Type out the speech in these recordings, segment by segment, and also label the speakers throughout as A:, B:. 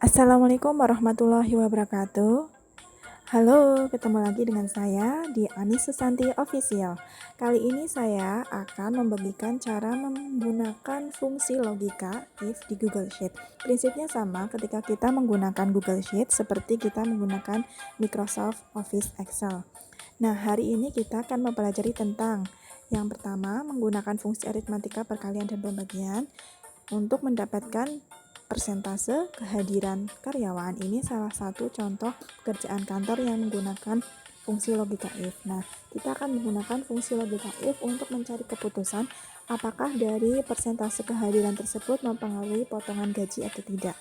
A: Assalamualaikum warahmatullahi wabarakatuh. Halo, ketemu lagi dengan saya di Anis Susanti Official. Kali ini saya akan membagikan cara menggunakan fungsi logika if di Google Sheet. Prinsipnya sama ketika kita menggunakan Google Sheet seperti kita menggunakan Microsoft Office Excel. Nah, hari ini kita akan mempelajari tentang yang pertama, menggunakan fungsi aritmatika perkalian dan pembagian untuk mendapatkan persentase kehadiran karyawan. Ini salah satu contoh pekerjaan kantor yang menggunakan fungsi logika if. Nah, kita akan menggunakan fungsi logika if untuk mencari keputusan apakah dari persentase kehadiran tersebut mempengaruhi potongan gaji atau tidak.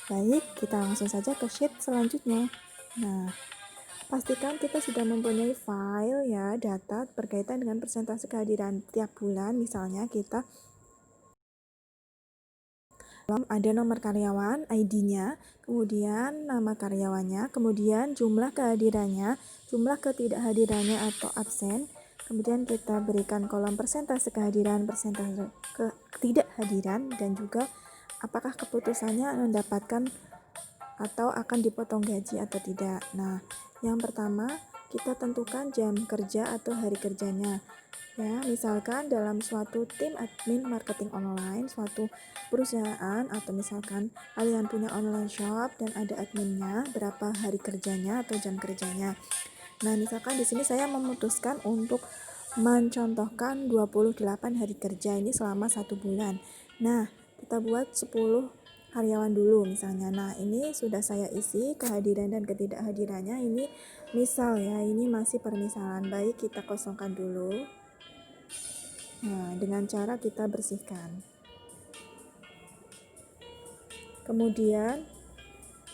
A: Baik, kita langsung saja ke sheet selanjutnya. Nah, pastikan kita sudah mempunyai file ya, data berkaitan dengan persentase kehadiran tiap bulan. Misalnya kita ada nomor karyawan, ID-nya, kemudian nama karyawannya, kemudian jumlah kehadirannya, jumlah ketidakhadirannya atau absen, kemudian kita berikan kolom persentase kehadiran, persentase ketidakhadiran, dan juga apakah keputusannya mendapatkan atau akan dipotong gaji atau tidak. Nah, yang pertama kita tentukan jam kerja atau hari kerjanya. Ya, misalkan dalam suatu tim admin marketing online, suatu perusahaan atau misalkan kalian punya online shop dan ada adminnya, berapa hari kerjanya atau jam kerjanya. Nah, misalkan di sini saya memutuskan untuk mencontohkan 28 hari kerja ini selama 1 bulan. Nah, kita buat 10 karyawan dulu misalnya. Nah, ini sudah saya isi kehadiran dan ketidakhadirannya. Ini misal ya, ini masih permisalan. Baik, kita kosongkan dulu. Nah, dengan cara kita bersihkan. Kemudian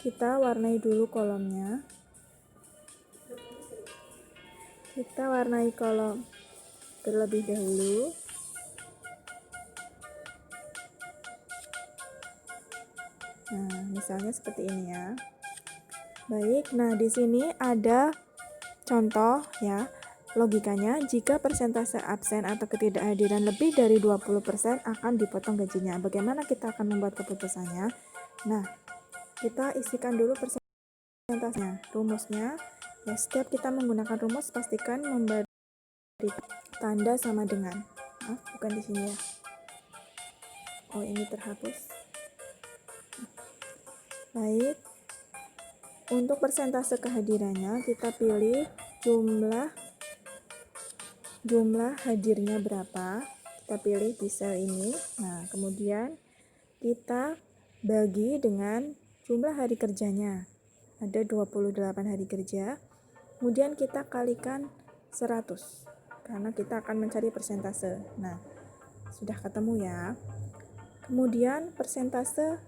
A: kita warnai dulu kolomnya. Kita warnai kolom terlebih dahulu. Nah, misalnya seperti ini ya. Baik, nah di sini ada contoh ya. Logikanya, jika persentase absen atau ketidakhadiran lebih dari 20% akan dipotong gajinya. Bagaimana kita akan membuat keputusannya? Nah, kita isikan dulu persentasenya. Rumusnya, ya setiap kita menggunakan rumus pastikan memberi tanda sama dengan. Bukan di sini ya. Oh, ini terhapus. Baik. Untuk persentase kehadirannya kita pilih jumlah hadirnya berapa, kita pilih di sel ini. Nah, kemudian kita bagi dengan jumlah hari kerjanya, ada 28 hari kerja, kemudian kita kalikan 100 karena kita akan mencari persentase. Nah, sudah ketemu ya. Kemudian persentase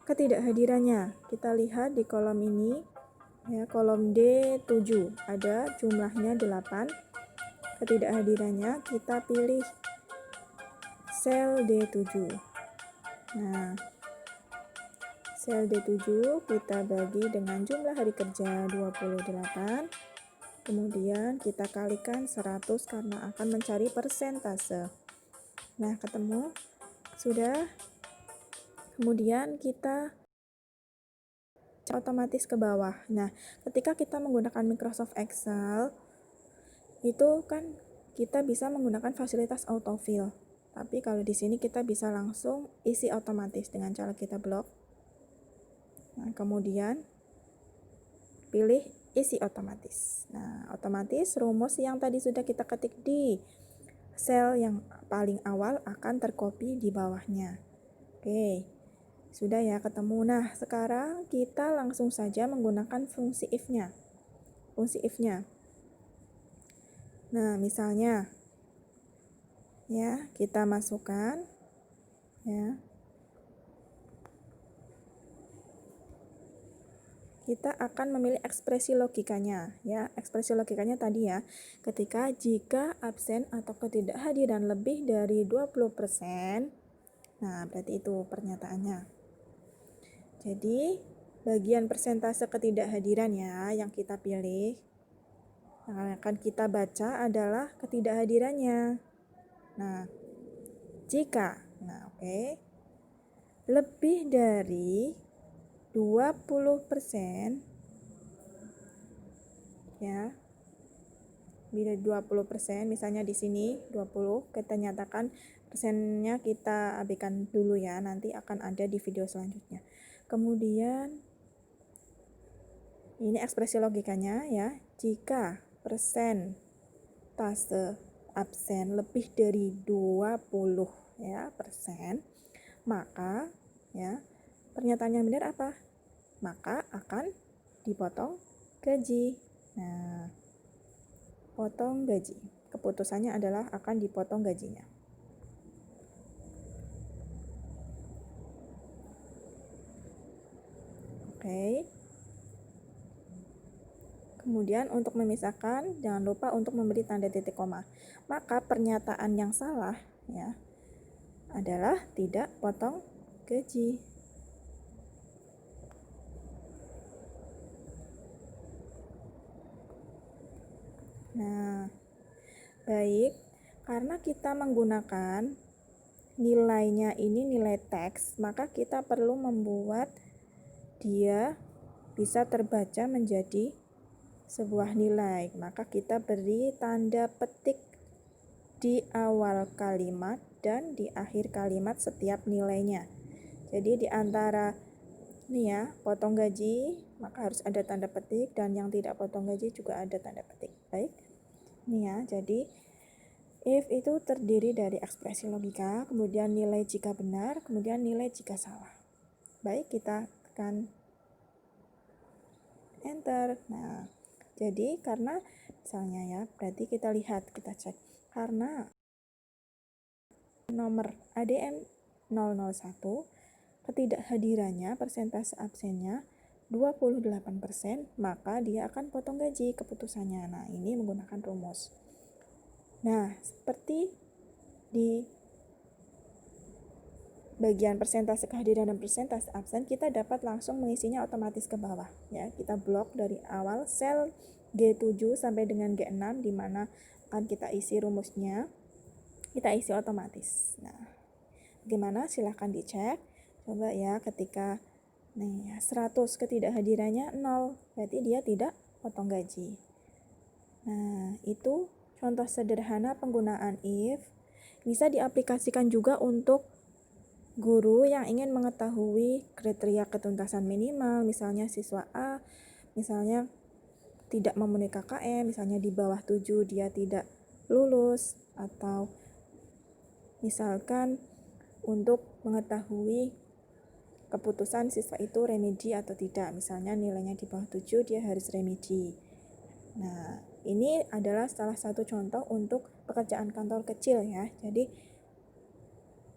A: ketidakhadirannya kita lihat di kolom ini ya, kolom D7 ada jumlahnya 8. Ketidakhadirannya kita pilih sel D7. Nah, sel D7 kita bagi dengan jumlah hari kerja 28. Kemudian kita kalikan 100 karena akan mencari persentase. Nah, ketemu? Sudah? Kemudian kita otomatis ke bawah. Nah, ketika kita menggunakan Microsoft Excel, itu kan kita bisa menggunakan fasilitas autofill. Tapi kalau di sini kita bisa langsung isi otomatis dengan cara kita blok. Nah, kemudian pilih isi otomatis. Nah, otomatis rumus yang tadi sudah kita ketik di sel yang paling awal akan tercopy di bawahnya. Oke, sudah ya ketemu. Nah, sekarang kita langsung saja menggunakan fungsi if-nya. Nah, misalnya ya, kita masukkan ya. Kita akan memilih ekspresi logikanya ya. Ekspresi logikanya tadi ya, ketika jika absen atau ketidakhadiran lebih dari 20%, nah berarti itu pernyataannya. Jadi, bagian persentase ketidakhadiran ya yang kita pilih. Yang akan kita baca adalah ketidakhadirannya. Nah, jika lebih dari 20%, ya. Bila 20%, misalnya di sini 20, kita nyatakan persennya kita abaikan dulu ya, nanti akan ada di video selanjutnya. Kemudian ini ekspresi logikanya ya, jika persentase absen lebih dari 20 ya persen, maka ya pernyataan yang benar apa? Maka akan dipotong gaji. Nah, potong gaji. Keputusannya adalah akan dipotong gajinya. Oke. Kemudian untuk memisahkan, jangan lupa untuk memberi tanda titik koma. Maka pernyataan yang salah ya adalah tidak potong gaji. Nah, baik, karena kita menggunakan nilainya ini nilai teks, maka kita perlu membuat dia bisa terbaca menjadi sebuah nilai. Maka kita beri tanda petik di awal kalimat dan di akhir kalimat setiap nilainya. Jadi di antara ini ya, potong gaji, maka harus ada tanda petik, dan yang tidak potong gaji juga ada tanda petik. Baik. Ini ya, jadi if itu terdiri dari ekspresi logika, kemudian nilai jika benar, kemudian nilai jika salah. Baik, kita tekan enter. Nah, jadi karena misalnya ya, berarti kita lihat, kita cek. Karena nomor ADM 001, ketidakhadirannya, persentase absennya 28%, maka dia akan potong gaji keputusannya. Nah, ini menggunakan rumus. Nah, seperti di bagian persentase kehadiran dan persentase absen, kita dapat langsung mengisinya otomatis ke bawah. Ya, kita blok dari awal sel G7 sampai dengan G6, di mana akan kita isi rumusnya, kita isi otomatis. Nah, bagaimana? Silahkan dicek. Coba ya, ketika 100 ketidakhadirannya 0, berarti dia tidak potong gaji. Nah, itu contoh sederhana penggunaan if. Bisa diaplikasikan juga untuk guru yang ingin mengetahui kriteria ketuntasan minimal, misalnya siswa A, misalnya tidak memenuhi KKM, misalnya di bawah 7 dia tidak lulus, atau misalkan untuk mengetahui keputusan siswa itu remedi atau tidak, misalnya nilainya di bawah 7 dia harus remedi. Nah, ini adalah salah satu contoh untuk pekerjaan kantor kecil ya. Jadi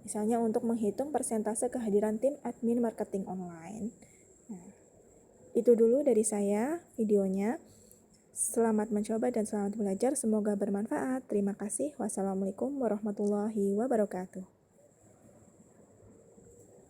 A: misalnya untuk menghitung persentase kehadiran tim admin marketing online. Nah, itu dulu dari saya videonya. Selamat mencoba dan selamat belajar, semoga bermanfaat. Terima kasih. Wassalamualaikum warahmatullahi wabarakatuh.